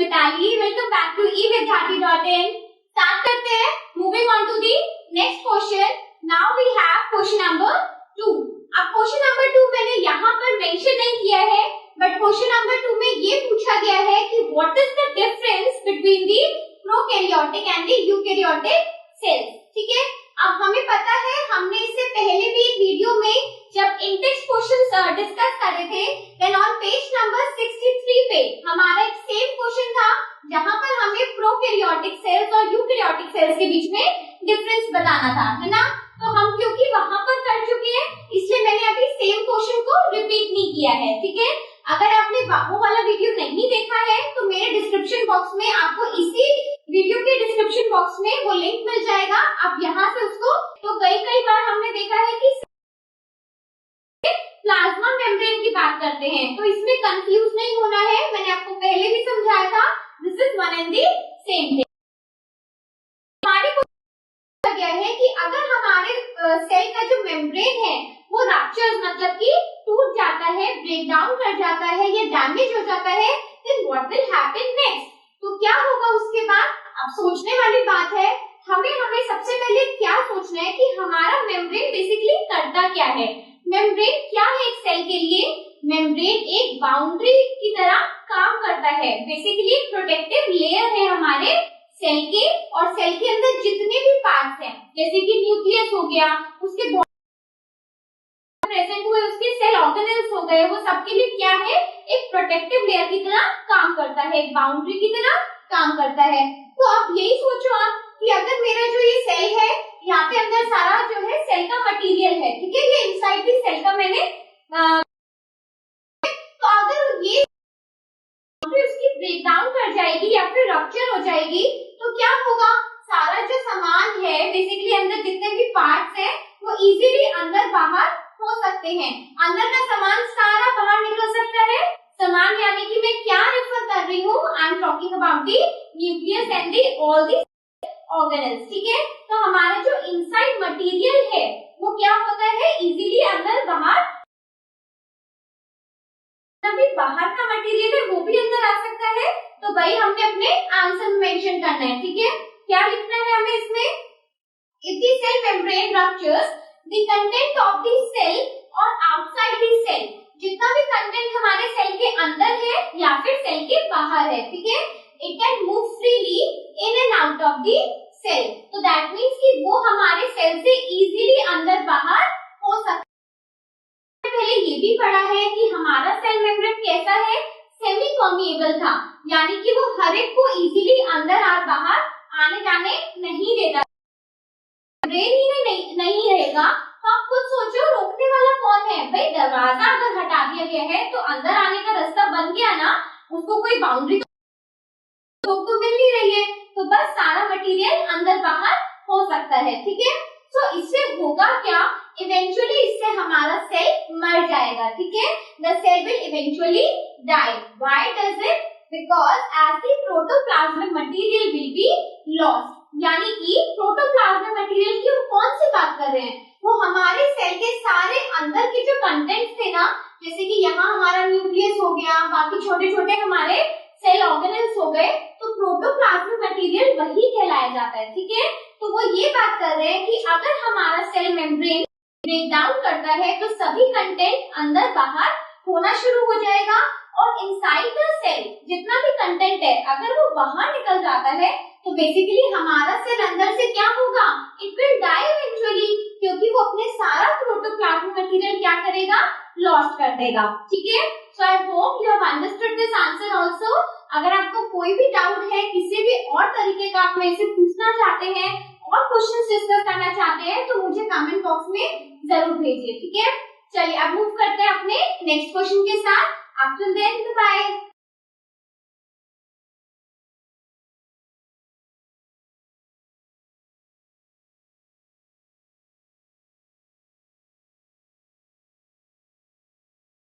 Mitali, welcome back to evidyarthi.in। Start करते हैं। Moving on to the next question. Now we have question number 2। अब question number 2 मैंने यहाँ पर मेंशन नहीं किया है, बट क्वेश्चन नंबर 2 में ये पूछा गया है कि what is the difference between the prokaryotic and the eukaryotic cells. ठीक है, अब हमें पता है, हमने इससे पहले भी एक वीडियो में जब इंटेक्स क्वेश्चन डिस्कस कर रहे थे, देन ऑन पेज नंबर 63 पे हमारा एक सेम क्वेश्चन था जहां पर हमें प्रोकैरियोटिक सेल्स और यूकैरियोटिक सेल्स के बीच में डिफरेंस बताना था, है ना। तो हम क्योंकि वहां पर कर चुके हैं, इसलिए मैंने अभी सेम क्वेश्चन को रिपीट नहीं किया है। ठीक है, अगर आपने वो वाला वीडियो नहीं देखा है तो मेरे डिस्क्रिप्शन बॉक्स में आपको इसी वीडियो के डिस्क्रिप्शन बॉक्स में वो लिंक मिल जाएगा, आप यहाँ से उसको। तो कई बार हमने देखा है कि प्लाज्मा मेम्ब्रेन की बात करते हैं, तो इसमें कंफ्यूज नहीं होना है, मैंने आपको पहले भी समझाया था। This is one and the same thing. हमारे को गया है कि अगर हमारे सेल का जो मेम्ब्रेन है वो रप्चर मतलब कि टूट जाता है, ब्रेक डाउन कर जाता है या डैमेज हो जाता है, then what will happen next. तो क्या होगा उसके बाद? अब सोचने वाली बात है, हमें सबसे पहले क्या सोचना है कि हमारा मेम्ब्रेन बेसिकली करता क्या है। मेम्ब्रेन क्या है एक सेल के लिए? मेम्ब्रेन एक बाउंड्री की तरह काम करता है, बेसिकली प्रोटेक्टिव लेयर है हमारे सेल के, और सेल के अंदर जितने भी पार्ट्स हैं, जैसे कि न्यूक्लियस हो गया, उसके प्रेजेंट हुए उसके सेल ऑर्गेनेल्स हो गए, वो सबके लिए क्या है? एक प्रोटेक्टिव लेयर की तरह काम करता है, एक बाउंड्री की तरह काम करता है। तो आप यही सोचो आप कि अगर मेरा जो ये सेल है, यहाँ पे अंदर सारा जो है सेल का मटेरियल है, ठीक है, ये इनसाइड दी सेल का मैंने तो अगर ये उसकी ब्रेक डाउन कर जाएगी या फिर रप्चर हो जाएगी तो क्या होगा? सारा जो सामान है, बेसिकली अंदर जितने भी पार्ट्स हैं वो इजीली अंदर बाहर हो सकते हैं। अंदर का सामान सारा बाहर निकल सकता है। सामान यानी कि मैं क्या रेफर कर रही हूँ? I am talking about the nucleus and the all the organelles. ठीक है, तो हमारा जो इनसाइड मटेरियल है वो क्या होता है? इजीली अंदर बाहर, तभी बाहर का मटेरियल है वो भी अंदर आ सकता है। तो भाई हमने अपने आंसर मेंशन करना है। ठीक है, क्या लिखना है हमें इसमें? If the cell membrane ruptures the content of the cell और आउटसाइड द सेल, जितना भी कंटेंट हमारे सेल के अंदर है या फिर सेल के बाहर है, ठीक है, it can move freely in and out of the cell. तो दैट मीन्स कि वो हमारे सेल से इजीली अंदर बाहर हो सकता है। पहले ये भी पढ़ा है कि हमारा सेल मेम्ब्रेन कैसा है? सेमी परमिएबल था, यानी कि वो हर एक को इजीली अंदर और बाहर आने जाने नहीं देता। मेम्ब्रेन ही नहीं रहेगा तो आप खुद सोचो रोकने वाला कौन है? भाई दरवाजा अगर हटा दिया गया है तो अंदर आने का रास्ता बन गया ना, उसको कोई बाउंड्री तो मिल नहीं रही है, तो बस सारा मटेरियल अंदर बाहर हो सकता है। ठीक है, तो इससे होगा क्या? इवेंचुअली इससे हमारा सेल मर जाएगा। ठीक है, the cell will eventually die. Why does it? Because as the protoplasmic material will be lost. यानी कि प्रोटोप्लाज्मिक मटेरियल की हम कौन सी बात कर रहे हैं? वो हमारे सेल के सारे अंदर के जो कंटेंट्स थे ना, जैसे कि यहाँ हमारा न्यूक्लियस हो गया, बाकी छोटे छोटे हमारे सेल ऑर्गेनेल्स हो गए, तो प्रोटोप्लाज्मिक मटेरियल वही कहलाया जाता है। ठीक है, तो वो ये बात कर रहे हैं कि अगर हमारा सेल मेम्ब्रेन ब्रेक डाउन करता है तो सभी कंटेंट अंदर बाहर होना शुरू हो जाएगा, और इनसाइड द सेल जितना भी कंटेंट है अगर वो बाहर निकल जाता है तो बेसिकली हमारा सेल अंदर से क्या होगा? इट विल डाई इवेंचुअली, क्योंकि वो अपने सारा प्रोटोप्लाज्मिक मटेरियल क्या करेगा? लॉस्ट कर देगा। ठीक है, so I hope you have understood this answer also. अगर आपको कोई भी डाउट है, किसी भी और तरीके का आप मेरे से पूछना चाहते हैं और क्वेश्चन डिस्कस करना चाहते हैं तो मुझे कमेंट बॉक्स में जरूर भेजिए। ठीक है, चलिए अब मूव करते हैं अपने नेक्स्ट क्वेश्चन के साथ। Up till then, bye.